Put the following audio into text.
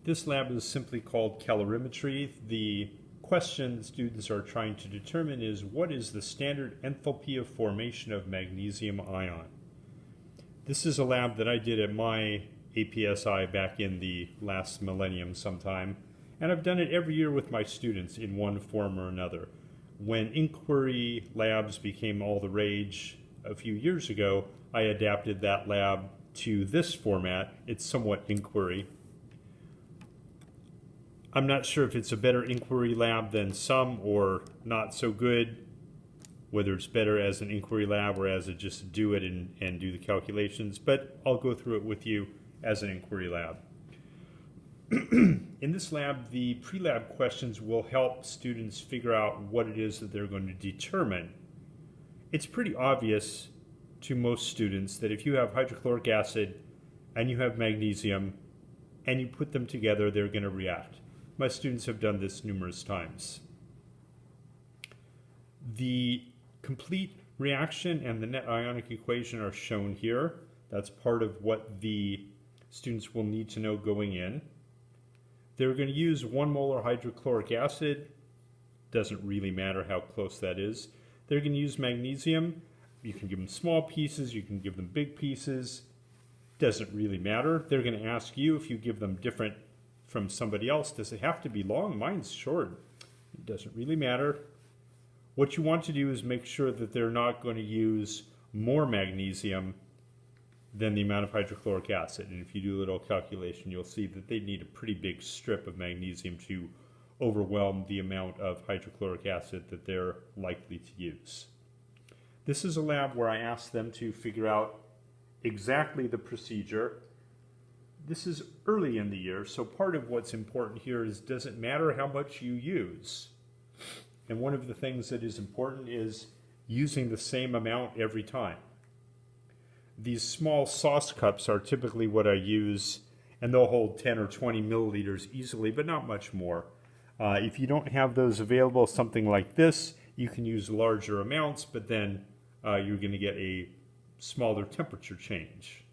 This lab is simply called calorimetry. The question students are trying to determine is what is the standard enthalpy of formation of magnesium ion? This is a lab that I did at my APSI back in the last millennium sometime, and I've done it every year with my students in one form or another. When inquiry labs became all the rage a few years ago, I adapted that lab to this format. It's somewhat inquiry. I'm not sure if it's a better inquiry lab than some or not so good, whether it's better as an inquiry lab or as a just do it and do the calculations, but I'll go through it with you as an inquiry lab. In this lab, the pre-lab questions will help students figure out what it is that they're going to determine. It's pretty obvious to most students that if you have hydrochloric acid and you have magnesium and you put them together, they're going to react. My students have done this numerous times. The complete reaction and the net ionic equation are shown here. That's part of what the students will need to know going in. They're going to use 1 molar hydrochloric acid. Doesn't really matter how close that is. They're going to use magnesium. You can give them small pieces, you can give them big pieces. Doesn't really matter. They're going to ask you if you give them different from somebody else. Does it have to be long? Mine's short. It doesn't really matter. What you want to do is make sure that they're not going to use more magnesium than the amount of hydrochloric acid. And if you do a little calculation, you'll see that they need a pretty big strip of magnesium to overwhelm the amount of hydrochloric acid that they're likely to use. This is a lab where I asked them to figure out exactly the procedure. This is early in the year, so part of what's important here is, does it matter how much you use? And one of the things that is important is using the same amount every time. These small sauce cups are typically what I use, and they'll hold 10 or 20 milliliters easily, but not much more. If you don't have those available, something like this, you can use larger amounts, but then you're going to get a smaller temperature change.